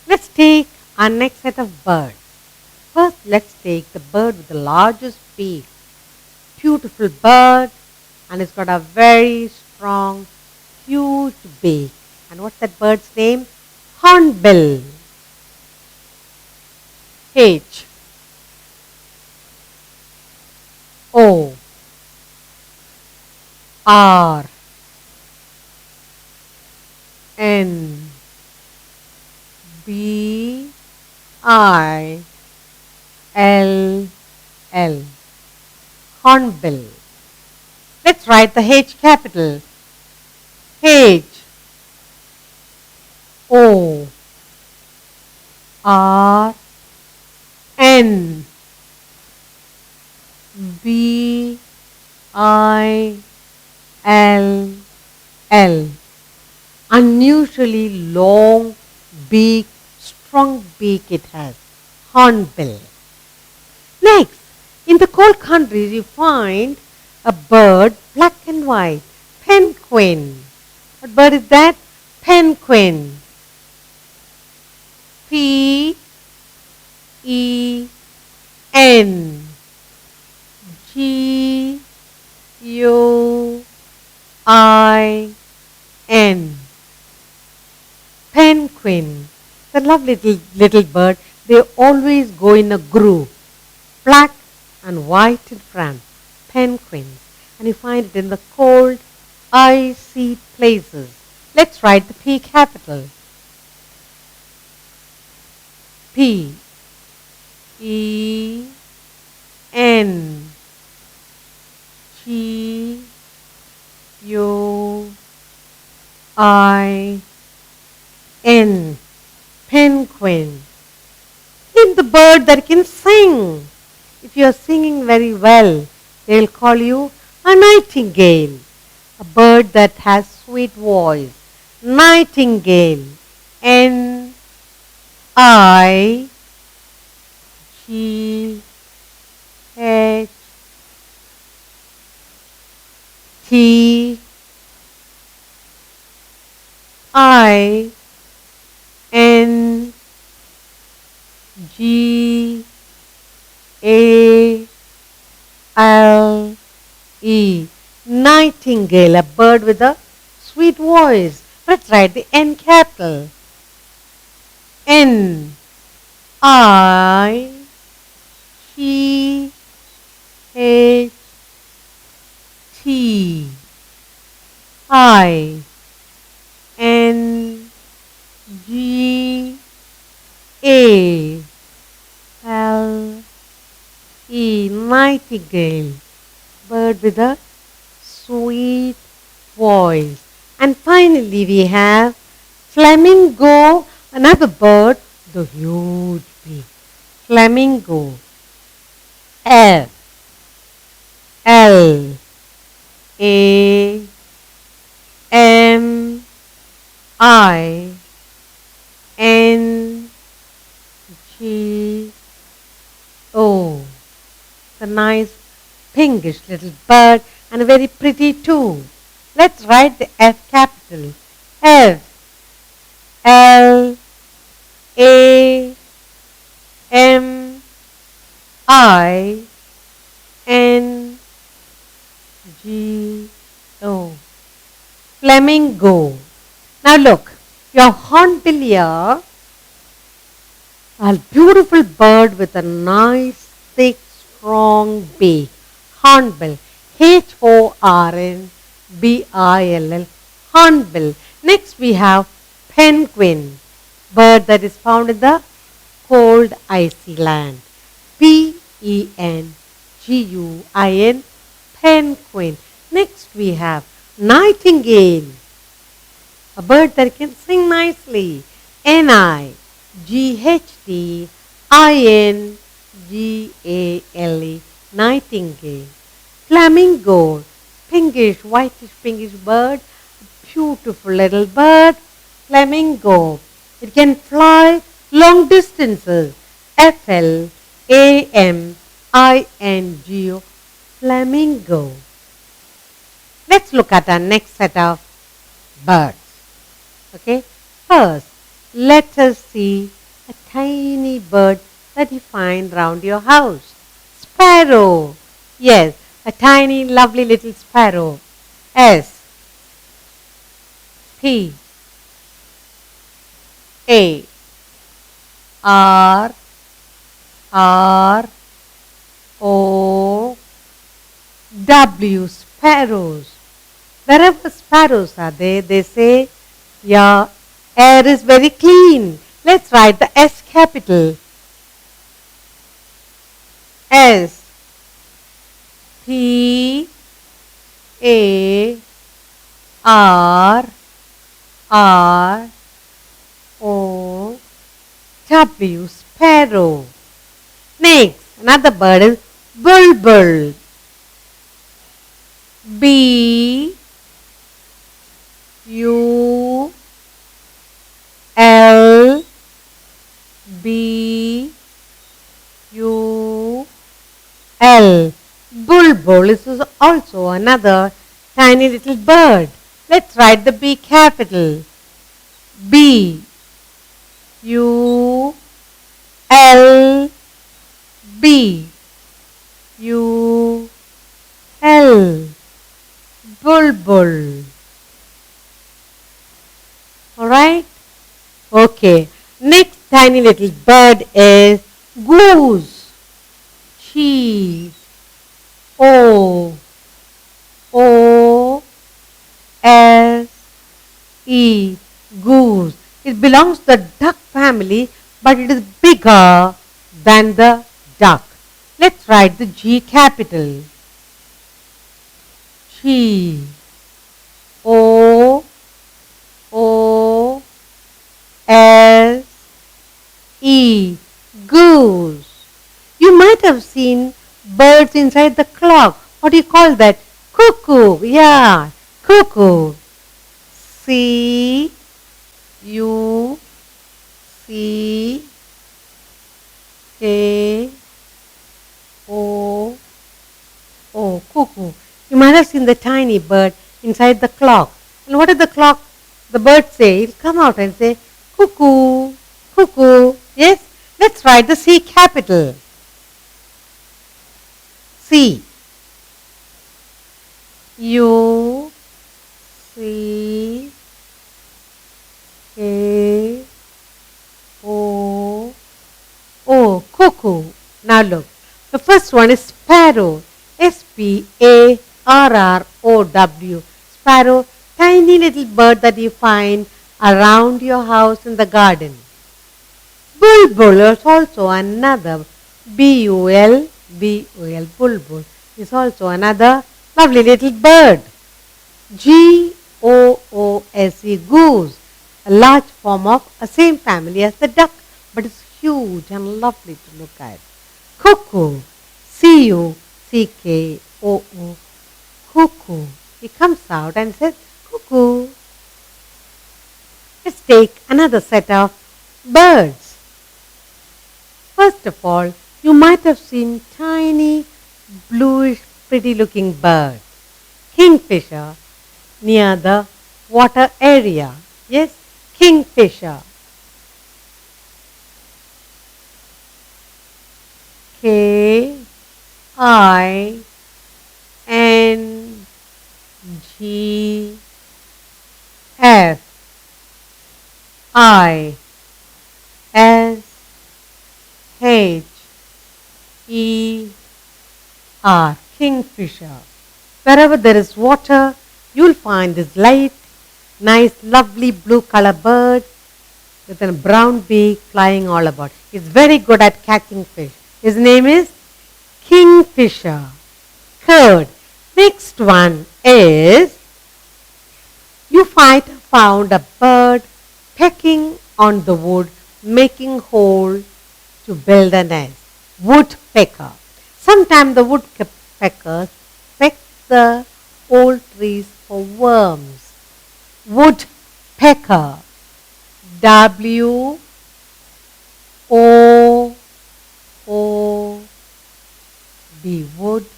Let's take our next set of birds. First, let's take the bird with the largest beak. Beautiful bird, and it's got a very strong, huge beak. And what's that bird's name? Hornbill. H O R N B I L L. Hornbill. Let's write the H capital. H O R N B I L L. Unusually long beak, strong beak it has. Hornbill. Next, in the cold countries you find a bird, black and white, penguin. What bird is that? Penguin. P E N G U I N. Penguin. The lovely little bird. They always go in a group. Black and white in front. Penguins. And you find it in the cold, icy places. Let's write the P capital. P E N G U I N. Penguin. Name the bird that can sing. If you are singing very well, they will call you a nightingale. A bird that has sweet voice. Nightingale. N I G H T I N G A L E. Nightingale, a bird with a sweet voice. Let's write the N capital. N I G H T I N G A L E. Nightingale, bird with a sweet voice. And finally we have flamingo, another bird with a huge beak. Flamingo. F L A M I N G O. It's a nice pinkish little bird and very pretty too. Let's write the F capital. F L A M I N G O. Flamingo. Now look, your hornbill here, a beautiful bird with a nice, thick, strong beak. Hornbill. Hornbill. Hornbill. Next we have penguin, bird that is found in the cold, icy land. Penguin. Penguin. Next we have nightingale, a bird that can sing nicely. Nightingale. Nightingale. Flamingo, pinkish, whitish, pinkish bird, beautiful little bird. Flamingo. It can fly long distances. Flamingo. Flamingo. Let's look at our next set of birds. Okay. First, let us see a tiny bird that you find round your house. Sparrow. Yes, a tiny, lovely little sparrow. S P A R R O W. Sparrows. Wherever sparrows are there, they say, your air is very clean. Let's write the S capital. S P A R R O W. Sparrow. Next, another bird is bulbul. B U L B U L. Bulbul is also another tiny little bird. Let's write the B capital. B U L B U L. Bulbul. Alright? Okay. Next tiny little bird is goose. G O O S E. Goose. It belongs to the duck family, but it is bigger than the duck. Let's write the G capital. G O O S E. Goose. You might have seen birds inside the clock. What do you call that? Cuckoo. Yeah, cuckoo. C U C K O O. Cuckoo. You might have seen the tiny bird inside the clock. And what did the bird say? It'll come out and say, cuckoo, cuckoo. Yes? Let's write the C capital. C U C K O O. Cuckoo. Now look. The first one is sparrow. Sparrow. Sparrow, tiny little bird that you find around your house in the garden. Bulbul is also another. Bulbul. Bulbul is also another lovely little bird. Goose. Goose. A large form of a same family as the duck, but it's huge and lovely to look at. Cuckoo. Cuckoo. Cuckoo. He comes out and says, cuckoo. Let's take another set of birds. First of all, you might have seen tiny, bluish, pretty looking birds. Kingfisher near the water area. Yes, kingfisher. K I N G F I S H E R. Kingfisher. Wherever there is water, you'll find this light, nice, lovely blue color bird with a brown beak flying all about. He's very good at catching fish. His name is Kingfisher. Third, next one is, you might have found a bird pecking on the wood, making hole to build a nest. Woodpecker. Sometimes the woodpeckers peck the old trees for worms. Woodpecker. W O O D. Woodpecker.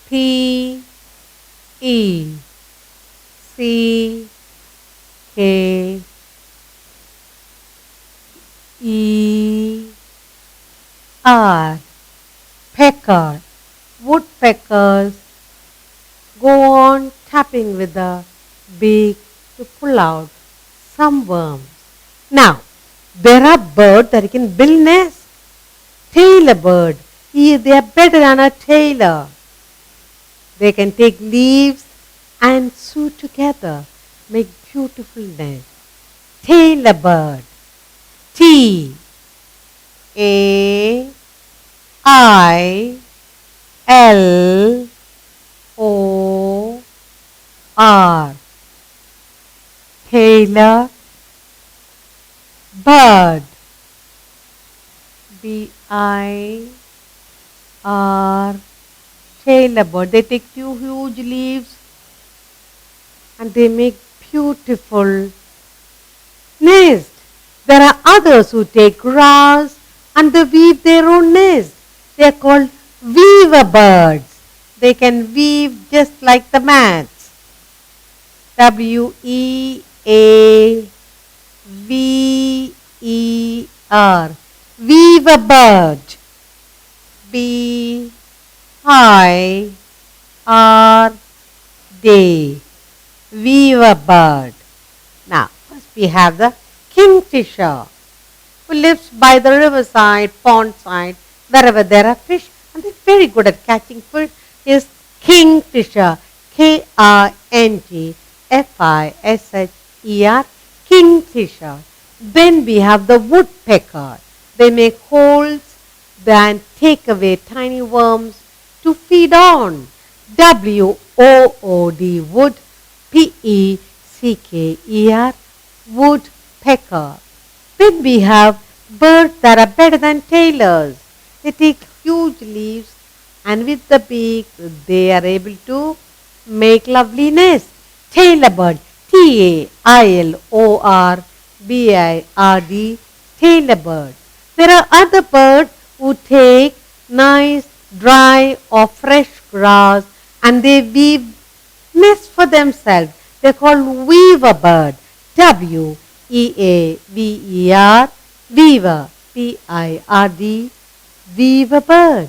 P E C K E R. Pecker. Woodpeckers go on tapping with the beak to pull out some worms. Now, there are birds that can build nests. Tailor bird, they are better than a tailor. They can take leaves and sew together, make beautiful nests. Tailor bird. T A I L O R. Tailor bird. B-I-R. Tailor bird. They take two huge leaves and they make beautiful nest. There are others who take grass and they weave their own nest. They are called weaver birds. They can weave just like the mats. W-E-A-V-E-R. Weaver bird. B-I-R-D. Weaver bird. Now, first we have the kingfisher, who lives by the riverside, pond side, wherever there are fish, and they're very good at catching fish, is kingfisher. K-I-N-G-F-I-S-H-E-R. Kingfisher. Then we have the woodpecker. They make holes and take away tiny worms to feed on. W-O-O-D. Wood. P-E-C-K-E-R. Woodpecker. Then we have birds that are better than tailors. They take huge leaves and with the beak they are able to make lovely nests. Tailor bird. T-A-I-L-O-R-B-I-R-D. Tailor bird. There are other birds who take nice dry or fresh grass and they weave nests for themselves. They are called weaver bird. W-E-A-V-E-R. Weaver. P-I-R-D. Weaver bird.